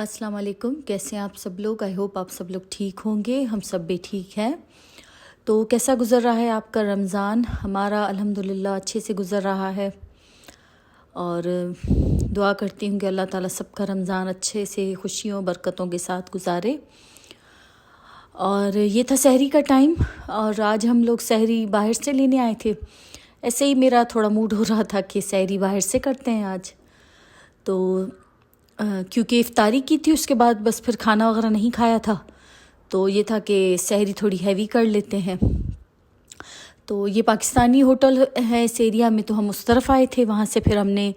अस्सलाम वालेकुम। कैसे हैं आप सब लोग? आई होप आप सब लोग ठीक होंगे। हम सब भी ठीक हैं। तो कैसा गुज़र रहा है आपका रमज़ान? हमारा अल्हम्दुलिल्लाह अच्छे से गुज़र रहा है और दुआ करती हूँ कि अल्लाह ताला सबका रमज़ान अच्छे से खुशियों बरकतों के साथ गुजारे। और ये था सहरी का टाइम और आज हम लोग सहरी बाहर से लेने आए थे। ऐसे ही मेरा थोड़ा मूड हो रहा था कि सहरी बाहर से करते हैं आज। तो क्योंकि इफ्तारी की थी, उसके बाद बस फिर खाना वगैरह नहीं खाया था, तो ये था कि सहरी थोड़ी हैवी कर लेते हैं। तो ये पाकिस्तानी होटल है इस एरिया में, तो हम उस तरफ आए थे। वहाँ से फिर हमने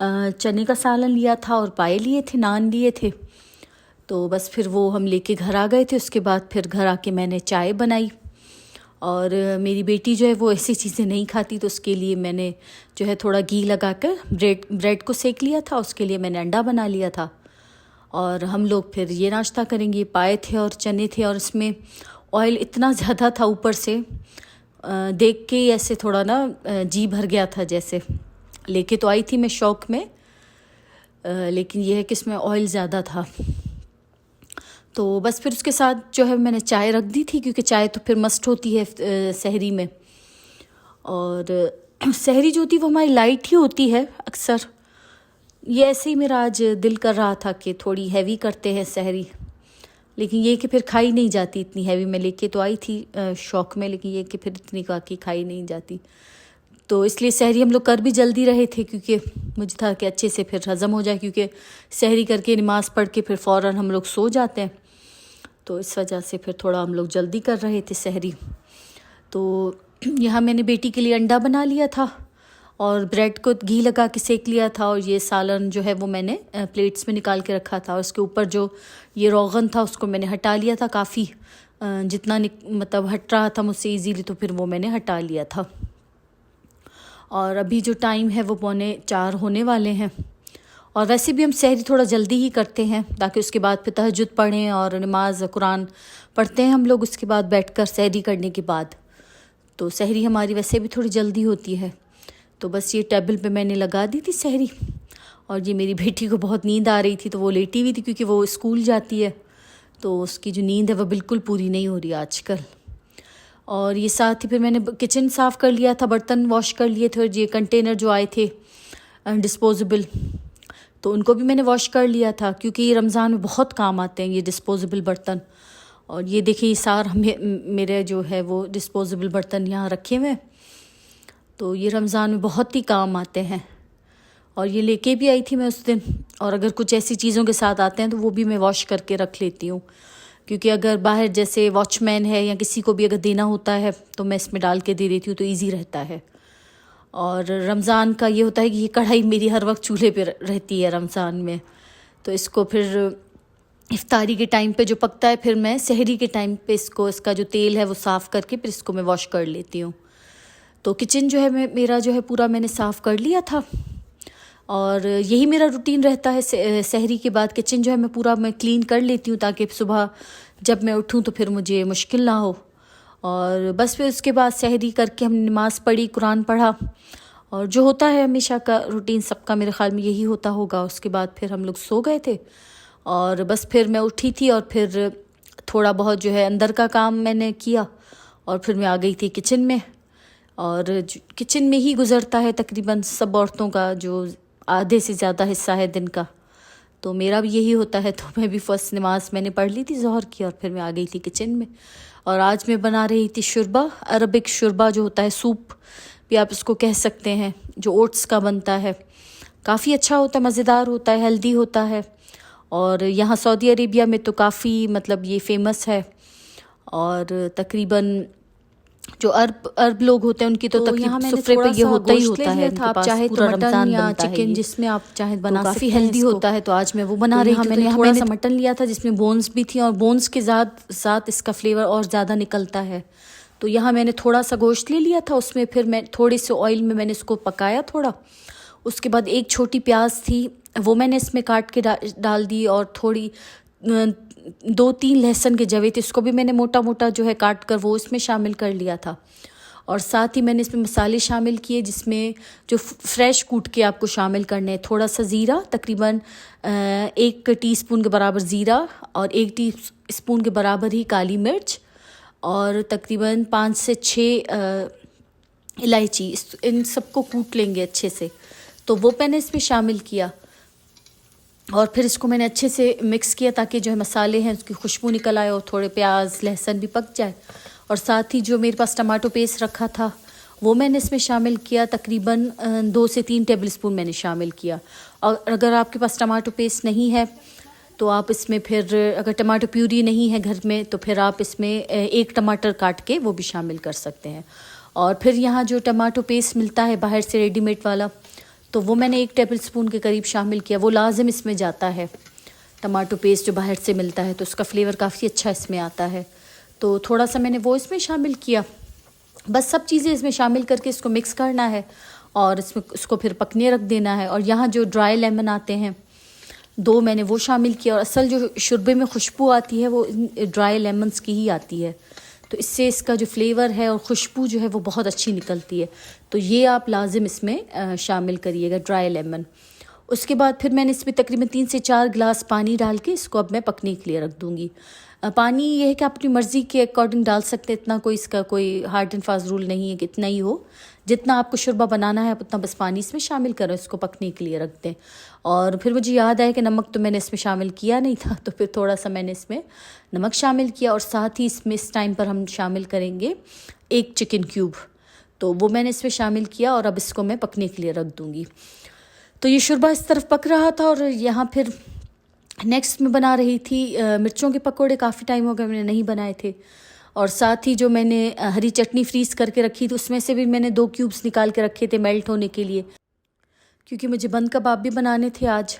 चने का सालन लिया था और पाए लिए थे, नान लिए थे। तो बस फिर वो हम लेके घर आ गए थे। उसके बाद फिर घर आके मैंने चाय बनाई और मेरी बेटी जो है वो ऐसी चीज़ें नहीं खाती, तो उसके लिए मैंने जो है थोड़ा घी लगा कर ब्रेड को सेक लिया था। उसके लिए मैंने अंडा बना लिया था और हम लोग फिर ये नाश्ता करेंगे। पाए थे और चने थे और इसमें ऑयल इतना ज़्यादा था ऊपर से, देख के ऐसे थोड़ा ना जी भर गया था। जैसे लेके तो आई थी मैं शौक़ में, लेकिन यह है कि इसमें ऑयल ज़्यादा था। तो बस फिर उसके साथ जो है मैंने चाय रख दी थी, क्योंकि चाय तो फिर मस्ट होती है सहरी में। और सहरी जो होती है वो हमारी लाइट ही होती है अक्सर। ये ऐसे ही मेरा आज दिल कर रहा था कि थोड़ी हैवी करते हैं सहरी, लेकिन ये कि फिर खाई नहीं जाती इतनी हैवी। मैं लेके तो आई थी शौक़ में, लेकिन ये कि फिर इतनी का कि खाई नहीं जाती। तो इसलिए सहरी हम लोग कर भी जल्दी रहे थे, क्योंकि मुझे था कि अच्छे से फिर हज़म हो जाए, क्योंकि सहरी करके नमाज़ पढ़ के फिर फ़ौरन हम लोग सो जाते हैं। तो इस वजह से फिर थोड़ा हम लोग जल्दी कर रहे थे सहरी। तो यहाँ मैंने बेटी के लिए अंडा बना लिया था और ब्रेड को घी लगा के सेक लिया था। और ये सालन जो है वो मैंने प्लेट्स में निकाल के रखा था। और उसके ऊपर जो ये रोगन था उसको मैंने हटा लिया था, काफ़ी जितना मतलब हट रहा था मुझसे ईजीली, तो फिर वो मैंने हटा लिया था। और अभी जो टाइम है वो 3:45 होने वाले हैं। और वैसे भी हम सहरी थोड़ा जल्दी ही करते हैं, ताकि उसके बाद फिर तहज्जुद पढ़ें और नमाज कुरान पढ़ते हैं हम लोग उसके बाद बैठकर सहरी करने के बाद। तो सहरी हमारी वैसे भी थोड़ी जल्दी होती है। तो बस ये टेबल पे मैंने लगा दी थी सहरी। और ये मेरी बेटी को बहुत नींद आ रही थी, तो वो लेटी हुई थी, क्योंकि वो स्कूल जाती है, तो उसकी जो नींद है वो बिल्कुल पूरी नहीं हो रही आजकल। और ये साथ ही फिर मैंने किचन साफ़ कर लिया था, बर्तन वॉश कर लिए थे। और ये कंटेनर जो आए थे डिस्पोजेबल, तो उनको भी मैंने वॉश कर लिया था, क्योंकि रमज़ान में बहुत काम आते हैं ये डिस्पोजेबल बर्तन। और ये देखिए सार मेरे जो है वो डिस्पोजेबल बर्तन यहाँ रखे हुए हैं, तो ये रमज़ान में बहुत ही काम आते हैं। और ये लेके भी आई थी मैं उस दिन। और अगर कुछ ऐसी चीज़ों के साथ आते हैं तो वो भी मैं वॉश करके रख लेती हूँ, क्योंकि अगर बाहर जैसे वॉचमैन है या किसी को भी अगर देना होता है तो मैं इसमें डाल के दे देती हूँ, तो ईज़ी रहता है। और रमज़ान का ये होता है कि ये कढ़ाई मेरी हर वक्त चूल्हे पे रहती है रमज़ान में, तो इसको फिर इफ्तारी के टाइम पे जो पकता है, फिर मैं सहरी के टाइम पे इसका जो तेल है वो साफ़ करके फिर इसको मैं वॉश कर लेती हूँ। तो किचन जो है मेरा जो है पूरा मैंने साफ़ कर लिया था। और यही मेरा रूटीन रहता है, सहरी के बाद किचन जो है मैं क्लीन कर लेती हूँ, ताकि सुबह जब मैं उठूँ तो फिर मुझे मुश्किल ना हो। और बस फिर उसके बाद सहरी करके हमने नमाज़ पढ़ी, कुरान पढ़ा, और जो होता है हमेशा का रूटीन सबका मेरे ख़्याल में यही होता होगा। उसके बाद फिर हम लोग सो गए थे। और बस फिर मैं उठी थी और फिर थोड़ा बहुत जो है अंदर का काम मैंने किया, और फिर मैं आ गई थी किचन में। और किचन में ही गुज़रता है तकरीबन सब औरतों का जो आधे से ज़्यादा हिस्सा है दिन का, तो मेरा भी यही होता है। तो मैं भी फ़र्स्ट नमाज़ मैंने पढ़ ली थी ज़ोहर की, और फिर मैं आ गई थी किचन में। और आज मैं बना रही थी शुरबा, अरबिक शुरबा जो होता है, सूप भी आप इसको कह सकते हैं, जो ओट्स का बनता है। काफ़ी अच्छा होता है, मज़ेदार होता है, हेल्दी होता है। और यहाँ सऊदी अरेबिया में तो काफ़ी मतलब ये फ़ेमस है। और तकरीबन जो अरब लोग होते हैं उनकी तो तकरीबन सुफ्रे पे ये होता ही होता है। आप चाहे तो मटन या चिकन जिसमें आप चाहे बना सकते हैं, काफ़ी हेल्दी होता है। तो आज मैं वो बना रही थी। मैंने थोड़ा सा मटन लिया था जिसमें बोन्स भी थी, और बोन्स के साथ इसका फ्लेवर और ज़्यादा निकलता है। तो यहाँ मैंने थोड़ा सा गोश्त ले लिया था, उसमें फिर मैं थोड़े से ऑयल में मैंने इसको पकाया थोड़ा। उसके बाद एक छोटी प्याज थी वो मैंने इसमें काट के डाल दी, और थोड़ी 2-3 लहसुन के जवे थे, इसको भी मैंने मोटा मोटा जो है काट कर वो इसमें शामिल कर लिया था। और साथ ही मैंने इसमें मसाले शामिल किए, जिसमें जो फ्रेश कूट के आपको शामिल करने हैं। थोड़ा सा ज़ीरा, तकरीबन 1 टीस्पून के बराबर ज़ीरा, और 1 टीस्पून के बराबर ही काली मिर्च, और तकरीबन 5 से 6 इलायची। इन सबको कूट लेंगे अच्छे से। तो वो मैंने इसमें शामिल किया, और फिर इसको मैंने अच्छे से मिक्स किया ताकि जो है मसाले हैं उसकी खुशबू निकल आए, और थोड़े प्याज लहसुन भी पक जाए। और साथ ही जो मेरे पास टमाटो पेस्ट रखा था वो मैंने इसमें शामिल किया, तकरीबन 2 से 3 टेबलस्पून मैंने शामिल किया। और अगर आपके पास टमाटो पेस्ट नहीं है तो आप इसमें फिर, अगर टमाटो प्यूरी नहीं है घर में, तो फिर आप इसमें 1 टमाटर काट के वो भी शामिल कर सकते हैं। और फिर यहाँ जो टमाटो पेस्ट मिलता है बाहर से रेडीमेड वाला, तो वो मैंने 1 टेबलस्पून के करीब शामिल किया। वो लाजिम इसमें जाता है, टमाटो पेस्ट जो बाहर से मिलता है, तो उसका फ्लेवर काफ़ी अच्छा इसमें आता है। तो थोड़ा सा मैंने वो इसमें शामिल किया। बस सब चीज़ें इसमें शामिल करके इसको मिक्स करना है, और इसमें उसको फिर पकने रख देना है। और यहाँ जो ड्राई लेमन आते हैं 2 मैंने वो शामिल किया, और असल जो शोरबे में खुशबू आती है वो ड्राई लेमन्स की ही आती है। तो इससे इसका जो फ्लेवर है और खुशबू जो है वो बहुत अच्छी निकलती है। तो ये आप लाजिम इसमें शामिल करिएगा, ड्राई लेमन। उसके बाद फिर मैंने इसमें तकरीबन 3 से 4 गिलास पानी डाल के इसको अब मैं पकने के लिए रख दूँगी। पानी ये है कि आप अपनी मर्ज़ी के अकॉर्डिंग डाल सकते हैं, इतना कोई इसका कोई हार्ड एंड फास्ट रूल नहीं है कि इतना ही हो। जितना आपको शोरबा बनाना है आप उतना बस पानी इसमें शामिल करो, इसको पकने के लिए रख दें। और फिर मुझे याद आया कि नमक तो मैंने इसमें शामिल किया नहीं था, तो फिर थोड़ा सा मैंने इसमें नमक शामिल किया। और साथ ही इसमें इस टाइम पर हम शामिल करेंगे 1 चिकन क्यूब, तो वो मैंने इसमें शामिल किया, और अब इसको मैं पकने के लिए रख दूँगी। तो ये शोरबा इस तरफ पक रहा था, और यहाँ फिर नेक्स्ट मैं बना रही थी मिर्चों के पकोड़े। काफ़ी टाइम हो गया मैंने नहीं बनाए थे। और साथ ही जो मैंने हरी चटनी फ्रीज़ करके रखी थी, उसमें से भी मैंने 2 क्यूब्स निकाल के रखे थे मेल्ट होने के लिए, क्योंकि मुझे बंद कबाब भी बनाने थे आज।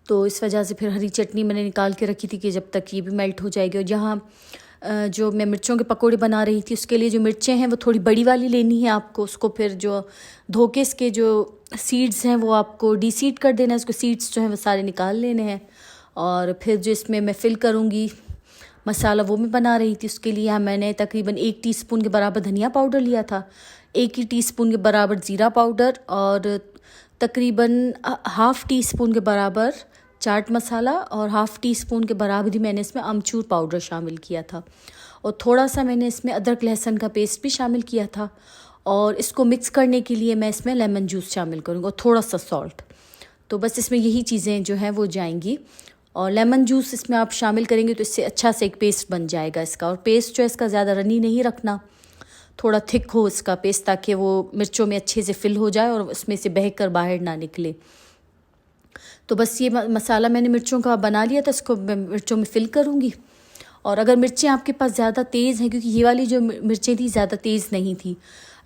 तो इस वजह से फिर हरी चटनी मैंने निकाल के रखी थी कि जब तक ये भी मेल्ट हो जाएगी। और यहाँ जो मैं मिर्चों के पकोड़े बना रही थी, उसके लिए जो मिर्चें हैं वो थोड़ी बड़ी वाली लेनी है आपको। उसको फिर जो धोके इसके जो सीड्स हैं वो आपको डीसीड कर देना है, उसको सीड्स जो हैं वो सारे निकाल लेने हैं। और फिर जो इसमें मैं फ़िल करूँगी मसाला, वो मैं बना रही थी। उसके लिए यहाँ मैंने तकरीबन 1 टीस्पून के बराबर धनिया पाउडर लिया था, 1 ही टीस्पून के बराबर ज़ीरा पाउडर, और तकरीबन ½ टीस्पून के बराबर चाट मसाला, और ½ टीस्पून के बराबर ही मैंने इसमें अमचूर पाउडर शामिल किया था। और थोड़ा सा मैंने इसमें अदरक लहसुन का पेस्ट भी शामिल किया था। और इसको मिक्स करने के लिए मैं इसमें लेमन जूस शामिल करूँगी, और थोड़ा सा सॉल्ट। तो बस इसमें यही चीज़ें जो हैं वो जाएंगी। और लेमन जूस इसमें आप शामिल करेंगे तो इससे अच्छा से एक पेस्ट बन जाएगा इसका। और पेस्ट जो है इसका ज़्यादा रनी नहीं रखना, थोड़ा थिक हो इसका पेस्ट, ताकि वो मिर्चों में अच्छे से फिल हो जाए और उसमें से बह कर बाहर ना निकले। तो बस ये मसाला मैंने मिर्चों का बना लिया था, इसको मैं मिर्चों में फ़िल करूँगी। और अगर मिर्चें आपके पास ज़्यादा तेज़ हैं, क्योंकि ये वाली जो मिर्चें थी ज़्यादा तेज़ नहीं थी,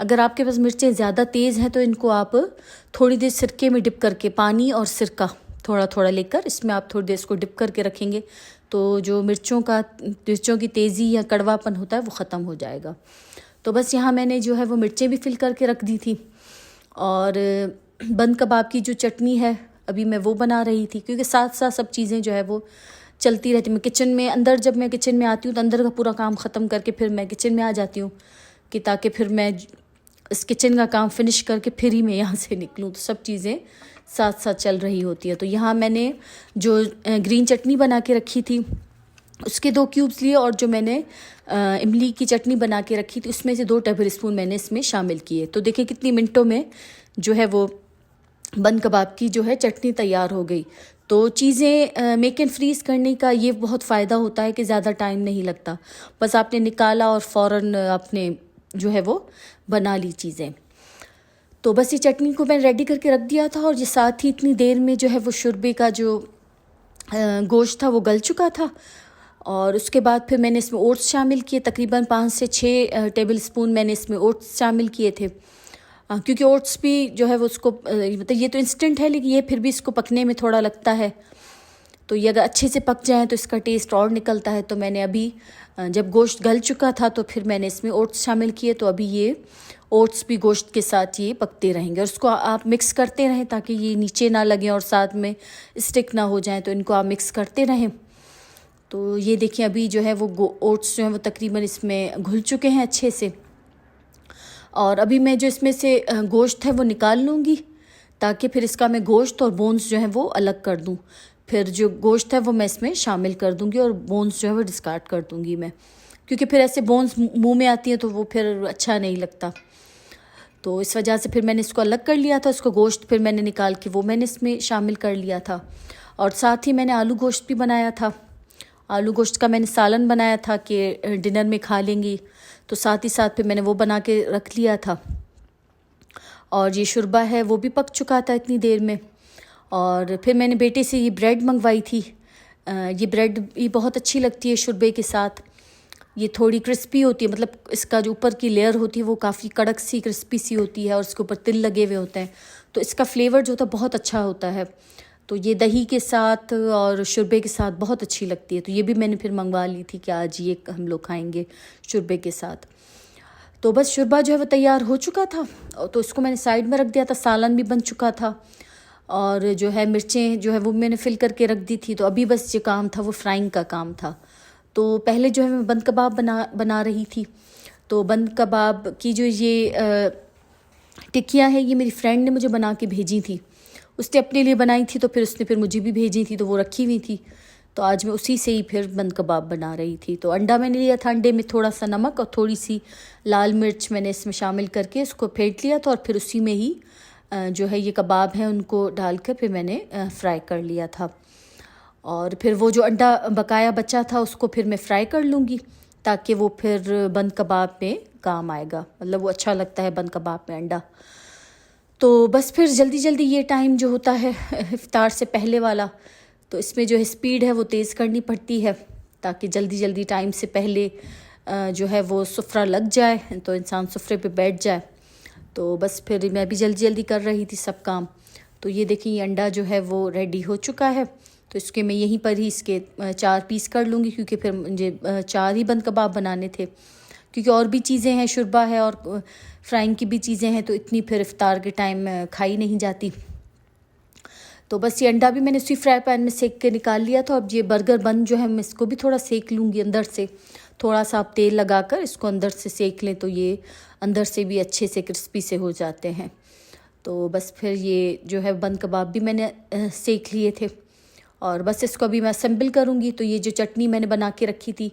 अगर आपके पास मिर्चें ज़्यादा तेज़ हैं तो इनको आप थोड़ी देर सिरके में डिप करके, पानी और सिरका थोड़ा थोड़ा लेकर इसमें आप थोड़ी देर इसको डिप करके रखेंगे, तो जो मिर्चों की तेज़ी या कड़वापन होता है वो ख़त्म हो जाएगा। तो बस यहाँ मैंने जो है वो मिर्चें भी फिल करके रख दी थी। और बंद कबाब की जो चटनी है अभी मैं वो बना रही थी, क्योंकि साथ साथ सब चीज़ें जो है वो चलती रहती। मैं किचन में अंदर, जब मैं किचन में आती हूँ तो अंदर का पूरा काम ख़त्म करके फिर मैं किचन में आ जाती हूँ, कि ताकि फिर मैं इस किचन का काम फिनिश करके फिर ही मैं यहाँ से निकलूँ। तो सब चीज़ें साथ साथ चल रही होती है। तो यहाँ मैंने जो ग्रीन चटनी बना के रखी थी उसके 2 क्यूब्स लिए, और जो मैंने इमली की चटनी बना के रखी थी उसमें से 2 टेबलस्पून मैंने इसमें शामिल किए। तो देखिए कितनी मिनटों में जो है वो बंद कबाब की जो है चटनी तैयार हो गई। तो चीज़ें मेक एंड फ्रीज़ करने का ये बहुत फ़ायदा होता है कि ज़्यादा टाइम नहीं लगता, बस आपने निकाला और फ़ौरन आपने जो है वो बना ली चीज़ें। तो बस ये चटनी को मैं रेडी करके रख दिया था, और ये साथ ही इतनी देर में जो है वो शोरबे का जो गोश्त था वो गल चुका था। और उसके बाद फिर मैंने इसमें ओट्स शामिल किए, तकरीबन 5 से 6 टेबलस्पून मैंने इसमें ओट्स शामिल किए थे, क्योंकि ओट्स भी जो है वो उसको मतलब ये तो इंस्टेंट है, लेकिन ये फिर भी इसको पकने में थोड़ा लगता है। तो ये अगर अच्छे से पक जाए तो इसका टेस्ट और निकलता है। तो मैंने अभी जब गोश्त गल चुका था तो फिर मैंने इसमें ओट्स शामिल किए। तो अभी ये ओट्स भी गोश्त के साथ ये पकते रहेंगे, और उसको आप मिक्स करते रहें ताकि ये नीचे ना लगें और साथ में स्टिक ना हो जाएं। तो इनको आप मिक्स करते रहें। तो ये देखिए अभी जो है वो ओट्स जो हैं वो तकरीबन इसमें घुल चुके हैं अच्छे से। और अभी मैं जो इसमें से गोश्त है वो निकाल लूँगी, ताकि फिर इसका मैं गोश्त और बोन्स जो हैं वो अलग कर दूँ। फिर जो गोश्त है वो मैं इसमें शामिल कर दूँगी और बोन्स जो है वो डिस्कार्ड कर दूँगी मैं, क्योंकि फिर ऐसे बोन्स मुंह में आती हैं तो वो फिर अच्छा नहीं लगता। तो इस वजह से फिर मैंने इसको अलग कर लिया था। इसको गोश्त फिर मैंने निकाल के वो मैंने इसमें शामिल कर लिया था। और साथ ही मैंने आलू गोश्त भी बनाया था। आलू गोश्त का मैंने सालन बनाया था कि डिनर में खा लेंगी, तो साथ ही साथ फिर मैंने वो बना के रख लिया था। और ये शुरबा है वो भी पक चुका था इतनी देर में। और फिर मैंने बेटे से ये ब्रेड मंगवाई थी। ये ब्रेड भी बहुत अच्छी लगती है शुरबे के साथ। ये थोड़ी क्रिस्पी होती है, मतलब इसका जो ऊपर की लेयर होती है वो काफ़ी कड़क सी क्रिस्पी सी होती है और इसके ऊपर तिल लगे हुए होते हैं, तो इसका फ्लेवर जो होता है बहुत अच्छा होता है। तो ये दही के साथ और शुरबे के साथ बहुत अच्छी लगती है। तो ये भी मैंने फिर मंगवा ली थी कि आज ये हम लोग खाएंगे शुरबे के साथ। तो बस शुरबा जो है वो तैयार हो चुका था, तो इसको मैंने साइड में रख दिया था। सालन भी बन चुका था और जो है मिर्चें जो है वो मैंने फिल करके रख दी थी। तो अभी बस ये काम था वो फ्राइंग का काम था। तो पहले जो है मैं बंद कबाब बना रही थी। तो बंद कबाब की जो ये टिक्कियाँ है ये मेरी फ्रेंड ने मुझे बना के भेजी थी। उसने अपने लिए बनाई थी, तो फिर उसने फिर मुझे भी भेजी थी, तो वो रखी हुई थी। तो आज मैं उसी से ही फिर बंद कबाब बना रही थी। तो अंडा मैंने लिया था, अंडे में थोड़ा सा नमक और थोड़ी सी लाल मिर्च मैंने इसमें शामिल करके इसको फेंट लिया था। और फिर उसी में ही जो है ये कबाब हैं उनको डालकर फिर मैंने फ्राई कर लिया था। और फिर वो जो अंडा बकाया बचा था उसको फिर मैं फ्राई कर लूँगी, ताकि वो फिर बंद कबाब में काम आएगा। मतलब वो अच्छा लगता है बंद कबाब में अंडा। तो बस फिर जल्दी जल्दी ये टाइम जो होता है इफ्तार से पहले वाला, तो इसमें जो है स्पीड है वो तेज़ करनी पड़ती है, ताकि जल्दी जल्दी टाइम से पहले जो है वो सुफ्रा लग जाए, तो इंसान सुफ्रे पे बैठ जाए। तो बस फिर मैं भी जल्दी जल्दी कर रही थी सब काम। तो ये देखिए ये अंडा जो है वो रेडी हो चुका है। तो इसके मैं यहीं पर ही इसके 4 पीस कर लूँगी, क्योंकि फिर मुझे 4 ही बंद कबाब बनाने थे, क्योंकि और भी चीज़ें हैं, शुरबा है और फ्राइंग की भी चीज़ें हैं, तो इतनी फिर इफ्तार के टाइम खाई नहीं जाती। तो बस ये अंडा भी मैंने उसी फ्राई पैन में सेक के निकाल लिया था। अब ये बर्गर बन जो है मैं इसको भी थोड़ा सेक लूँगी अंदर से। थोड़ा सा आप तेल लगाकर इसको अंदर से सेक लें, तो ये अंदर से भी अच्छे से क्रिस्पी से हो जाते हैं। तो बस फिर ये जो है बंद कबाब भी मैंने सेक लिए थे। और बस इसको अभी मैं असेंबल करूँगी। तो ये जो चटनी मैंने बना के रखी थी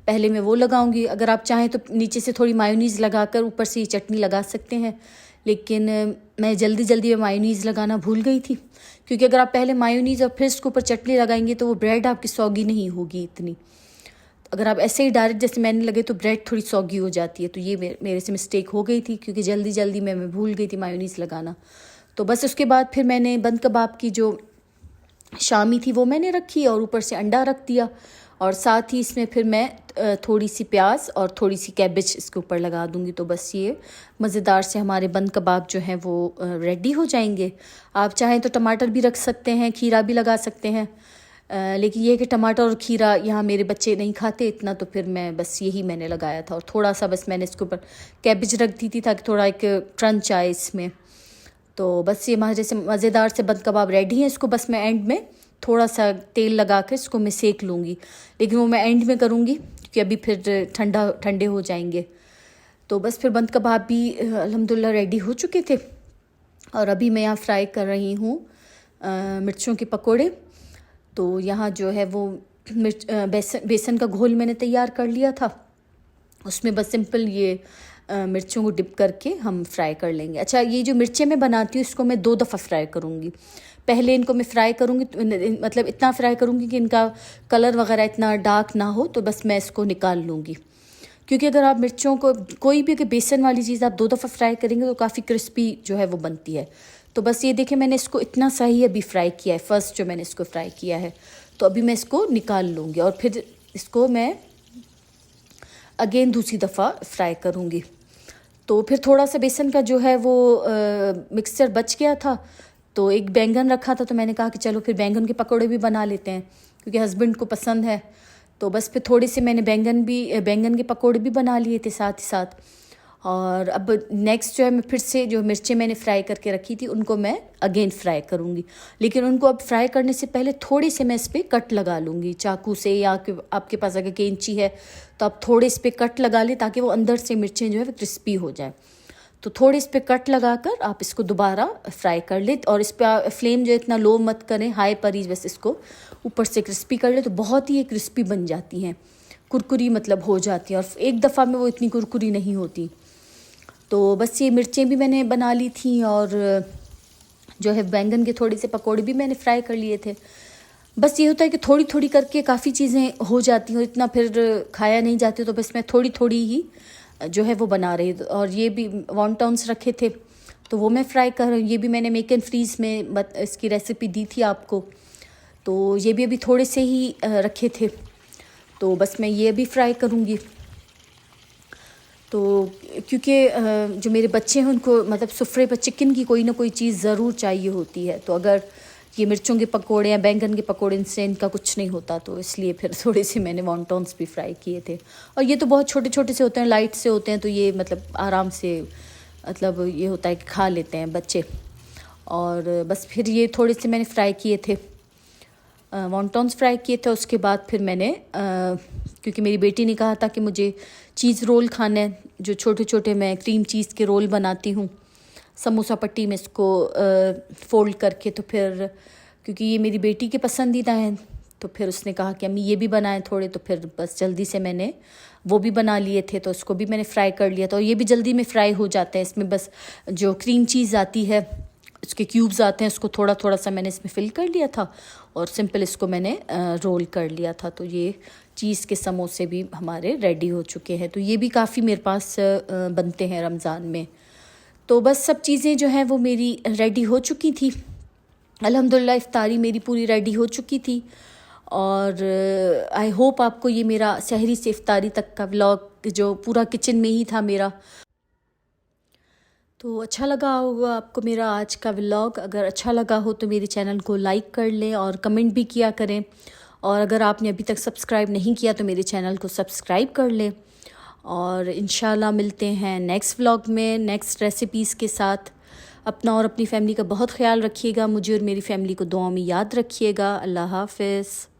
पहले मैं वो लगाऊंगी। अगर आप चाहें तो नीचे से थोड़ी मायोनीज़ लगाकर ऊपर से ये चटनी लगा सकते हैं, लेकिन मैं जल्दी जल्दी में मायोनीज़ लगाना भूल गई थी, क्योंकि अगर आप पहले मायोनीज़ और फिर इसके ऊपर चटनी लगाएंगे तो वो ब्रेड आपकी सौगी नहीं होगी इतनी। अगर आप ऐसे ही डायरेक्ट जैसे मैंने लगे तो ब्रेड थोड़ी सौगी हो जाती है। तो ये मेरे से मिस्टेक हो गई थी, क्योंकि जल्दी जल्दी में मैं भूल गई थी मायोनीज़ लगाना। तो बस उसके बाद फिर मैंने बंद कबाब की जो शामी थी वो मैंने रखी और ऊपर से अंडा रख दिया। और साथ ही इसमें फिर मैं थोड़ी सी प्याज और थोड़ी सी कैबेज इसके ऊपर लगा दूंगी। तो बस ये मज़ेदार से हमारे बंद कबाब जो हैं वो रेडी हो जाएंगे। आप चाहें तो टमाटर भी रख सकते हैं, खीरा भी लगा सकते हैं, लेकिन ये है कि टमाटर और खीरा यहाँ मेरे बच्चे नहीं खाते इतना, तो फिर मैं बस यही मैंने लगाया था। और थोड़ा सा बस मैंने इसके ऊपर कैबेज रख दी थी ताकि थोड़ा एक क्रंच आए इसमें। तो बस ये हमारे जैसे मज़ेदार से बंद कबाब रेडी हैं। इसको बस मैं एंड में थोड़ा सा तेल लगा कर इसको मैं सेक लूँगी, लेकिन वो मैं एंड में करूँगी क्योंकि अभी फिर ठंडे हो जाएंगे। तो बस फिर बंद कबाब भी अल्हम्दुलिल्लाह रेडी हो चुके थे। और अभी मैं यहाँ फ्राई कर रही हूँ मिर्चों के पकोड़े। तो यहाँ जो है वो बेसन का घोल मैंने तैयार कर लिया था, उसमें बस सिंपल ये मिर्चों को डिप करके हम फ्राई कर लेंगे। अच्छा, ये जो मिर्चें मैं बनाती हूँ इसको मैं 2 दफ़ा फ्राई करूँगी। पहले इनको मैं फ्राई करूँगी, मतलब इतना फ्राई करूँगी कि इनका कलर वगैरह इतना डार्क ना हो, तो बस मैं इसको निकाल लूँगी। क्योंकि अगर आप मिर्चों को कोई भी अगर बेसन वाली चीज़ आप 2 दफ़ा फ्राई करेंगे तो काफ़ी क्रिस्पी जो है वो बनती है। तो बस ये देखिए मैंने इसको इतना सा ही अभी फ्राई किया है, फर्स्ट जो मैंने इसको फ्राई किया है। तो अभी मैं इसको निकाल लूँगी और फिर इसको मैं अगेन दूसरी दफ़ा फ्राई करूँगी। तो फिर थोड़ा सा बेसन का जो है वो मिक्सचर बच गया था, तो एक बैंगन रखा था, तो मैंने कहा कि चलो फिर बैंगन के पकौड़े भी बना लेते हैं, क्योंकि हस्बैंड को पसंद है। तो बस फिर थोड़े से मैंने बैंगन के पकौड़े भी बना लिए थे साथ ही साथ। और अब नेक्स्ट जो है मैं फिर से जो मिर्चें मैंने फ्राई करके रखी थी उनको मैं अगेन फ्राई करूँगी, लेकिन उनको अब फ्राई करने से पहले थोड़े से मैं इस पर कट लगा लूँगी चाकू से, या आपके पास अगर कैंची है तो आप थोड़े इस पर कट लगा लें ताकि वो अंदर से मिर्चें जो है वो क्रिस्पी हो जाए। तो थोड़े इस पे कट लगाकर आप इसको दोबारा फ्राई कर ले, और इस पे फ्लेम जो इतना लो मत करें, हाई पर ही बस इसको ऊपर से क्रिस्पी कर ले, तो बहुत ही क्रिस्पी बन जाती हैं, कुरकुरी मतलब हो जाती है, और एक दफ़ा में वो इतनी कुरकुरी नहीं होती। तो बस ये मिर्चें भी मैंने बना ली थी, और जो है बैंगन के थोड़े से पकौड़े भी मैंने फ्राई कर लिए थे। बस ये होता है कि थोड़ी थोड़ी करके काफ़ी चीज़ें हो जाती हैं, इतना फिर खाया नहीं जाती, तो बस मैं थोड़ी थोड़ी ही जो है वो बना रही। और ये भी वॉन्टॉन्स रखे थे तो वो मैं फ्राई कर रही हूँ। ये भी मैंने मेक एंड फ्रीज़ में इसकी रेसिपी दी थी आपको, तो ये भी अभी थोड़े से ही रखे थे, तो बस मैं ये भी फ्राई करूँगी। तो क्योंकि जो मेरे बच्चे हैं उनको मतलब सुफ्रे पर चिकन की कोई ना कोई चीज़ ज़रूर चाहिए होती है, तो अगर ये मिर्चों के पकोड़े या बैंगन के पकोड़े इनसे इनका कुछ नहीं होता, तो इसलिए फिर थोड़े से मैंने वॉन्टॉन्स भी फ्राई किए थे। और ये तो बहुत छोटे छोटे से होते हैं, लाइट से होते हैं, तो ये मतलब आराम से मतलब ये होता है कि खा लेते हैं बच्चे। और बस फिर ये थोड़े से मैंने फ्राई किए थे, वॉन्टॉन्स फ्राई किए थे। उसके बाद फिर मैंने क्योंकि मेरी बेटी ने कहा था कि मुझे चीज़ रोल खाना है, जो छोटे छोटे मैं क्रीम चीज़ के रोल बनाती हूँ समोसा पट्टी में इसको फ़ोल्ड करके, तो फिर क्योंकि ये मेरी बेटी के पसंदीदा हैं, तो फिर उसने कहा कि अम्मी ये भी बनाएं थोड़े, तो फिर बस जल्दी से मैंने वो भी बना लिए थे, तो उसको भी मैंने फ्राई कर लिया था। और ये भी जल्दी में फ्राई हो जाते हैं, इसमें बस जो क्रीम चीज़ आती है उसके क्यूब्स आते हैं, उसको थोड़ा थोड़ा सा मैंने इसमें फिल कर लिया था, और सिंपल इसको मैंने रोल कर लिया था। तो ये चीज़ के समोसे भी हमारे रेडी हो चुके हैं। तो ये भी काफ़ी मेरे पास बनते हैं रमज़ान में। तो बस सब चीज़ें जो हैं वो मेरी रेडी हो चुकी थी, अल्हम्दुलिल्लाह इफ्तारी मेरी पूरी रेडी हो चुकी थी। और आई होप आपको ये मेरा सहरी से इफ्तारी तक का व्लॉग जो पूरा किचन में ही था मेरा, तो अच्छा लगा होगा आपको मेरा आज का व्लॉग। अगर अच्छा लगा हो तो मेरे चैनल को लाइक कर लें और कमेंट भी किया करें, और अगर आपने अभी तक सब्सक्राइब नहीं किया तो मेरे चैनल को सब्सक्राइब कर लें। और इंशाल्लाह मिलते हैं नेक्स्ट व्लॉग में नेक्स्ट रेसिपीज़ के साथ। अपना और अपनी फैमिली का बहुत ख्याल रखिएगा, मुझे और मेरी फैमिली को दुआ में याद रखिएगा। अल्लाह हाफ़िज़।